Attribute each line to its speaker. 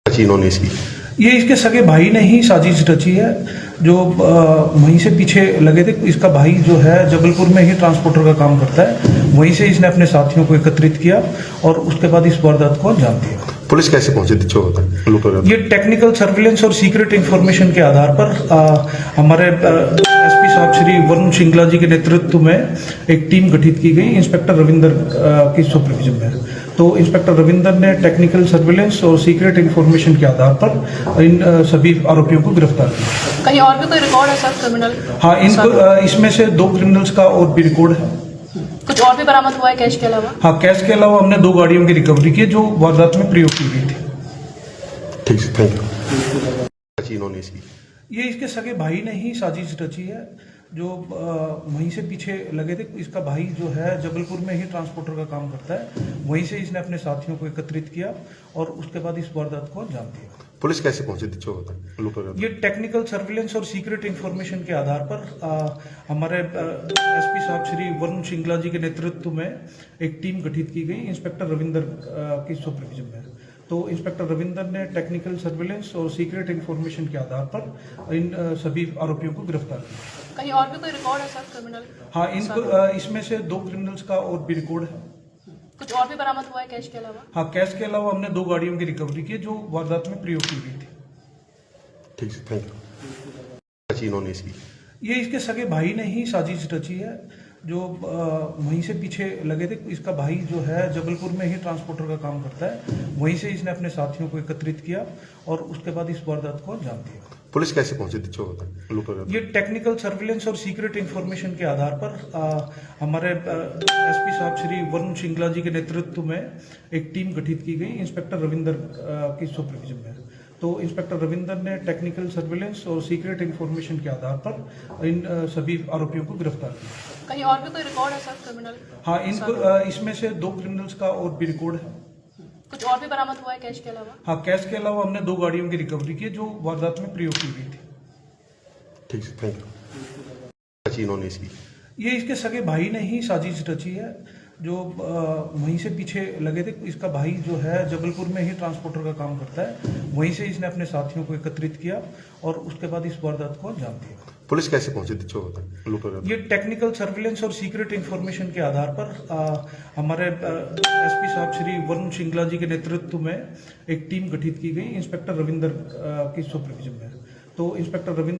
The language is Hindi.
Speaker 1: इन्होंने इसकी
Speaker 2: ये इसके सगे भाई ने ही साजिश रची है। जो वहीं से पीछे लगे थे, इसका भाई जो है जबलपुर में ही ट्रांसपोर्टर का काम करता है, वहीं से इसने अपने साथियों को एकत्रित किया और उसके बाद इस वारदात को अंजाम दिया।
Speaker 1: पुलिस कैसे पहुंची थी?
Speaker 2: ये टेक्निकल सर्विलेंस और सीक्रेट इंफॉर्मेशन के आधार पर हमारे एसपी साहब श्री वरुण श्रृंगला जी के नेतृत्व में एक टीम गठित की गई इंस्पेक्टर रविंदर की सुपरविजन में। तो इंस्पेक्टर रविंदर ने टेक्निकल सर्विलेंस और सीक्रेट इंफॉर्मेशन के आधार पर इन सभी आरोपियों को गिरफ्तार किया।
Speaker 3: कहीं और भी कोई रिकॉर्ड है सर क्रिमिनल?
Speaker 2: हाँ, इनको इसमें से 2 क्रिमिनल्स का और भी रिकॉर्ड है।
Speaker 3: कुछ और भी बरामद हुआ है कैश के अलावा?
Speaker 2: हाँ, कैश के अलावा हमने 2 गाड़ियों की रिकवरी की जो वारदात में प्रयोग की गई थी।
Speaker 1: ठीक है, थैंक यू। इन्होंने इसकी
Speaker 2: ये इसके सगे भाई ने ही साजिश रची है। जो वहीं से पीछे लगे थे, इसका भाई जो है जबलपुर में ही ट्रांसपोर्टर का काम करता है, वहीं से इसने अपने साथियों को एकत्रित किया और उसके बाद इस वारदात को अंजाम दिया।
Speaker 1: पुलिस कैसे पहुंची थी?
Speaker 2: ये टेक्निकल सर्विलेंस और सीक्रेट इंफॉर्मेशन के आधार पर हमारे एसपी साहब श्री वरुण श्रृंगला जी के नेतृत्व में एक टीम गठित की गई इंस्पेक्टर रविंदर की सुपरविजन में। तो इंस्पेक्टर रविंदर ने टेक्निकल सर्विलेंस और सीक्रेट इंफॉर्मेशन के आधार पर इन सभी आरोपियों को गिरफ्तार किया।
Speaker 3: कहीं और भी कोई रिकॉर्ड है सर क्रिमिनल?
Speaker 2: हाँ, इनको इसमें से 2 क्रिमिनल्स का और भी रिकॉर्ड है।
Speaker 3: कुछ और भी बरामद हुआ है कैश के अलावा?
Speaker 2: हाँ, कैश के अलावा हमने 2 गाड़ियों की रिकवरी की जो वारदात में प्रयोग की गई थी।
Speaker 1: ठीक है, थैंक यू। इन्होंने इसकी
Speaker 2: ये इसके सगे भाई ने ही साजिश रची है। जो वहीं से पीछे लगे थे, इसका भाई जो है जबलपुर में ही ट्रांसपोर्टर का काम करता है, वहीं से इसने अपने साथियों को एकत्रित किया और उसके बाद इस वारदात को अंजाम दिया।
Speaker 1: पुलिस कैसे पहुंची थी?
Speaker 2: ये टेक्निकल सर्विलेंस और सीक्रेट इंफॉर्मेशन के आधार पर हमारे एसपी साहब श्री वरुण श्रृंगला जी के नेतृत्व में एक टीम गठित की गई इंस्पेक्टर रविंदर की सुपरविजन में। तो इंस्पेक्टर रविंदर ने टेक्निकल सर्विलेंस और सीक्रेट इंफॉर्मेशन के आधार पर इन सभी आरोपियों को गिरफ्तार किया।
Speaker 3: कहीं और भी कोई रिकॉर्ड है सर क्रिमिनल?
Speaker 2: हाँ, इनको इसमें से 2 क्रिमिनल्स का और भी रिकॉर्ड है।
Speaker 3: कुछ और भी बरामद हुआ है कैश के अलावा?
Speaker 2: हाँ, कैश के अलावा हमने 2 गाड़ियों की रिकवरी की जो वारदात में प्रयोग की गई थी।
Speaker 1: ठीक है, थैंक यू। इन्होंने इसकी
Speaker 2: ये इसके सगे भाई ने ही साजिश रची है। जो वहीं से पीछे लगे थे, इसका भाई जो है जबलपुर में ही ट्रांसपोर्टर का काम करता है, वहीं से इसने अपने साथियों को एकत्रित किया और उसके बाद इस वारदात को अंजाम दिया।
Speaker 1: पुलिस कैसे पहुंची थी?
Speaker 2: ये टेक्निकल सर्विलेंस और सीक्रेट इंफॉर्मेशन के आधार पर हमारे एसपी साहब श्री वरुण श्रृंगला जी के नेतृत्व में एक टीम गठित की गई इंस्पेक्टर रविंदर की सुपरविजन में। तो इंस्पेक्टर रविंदर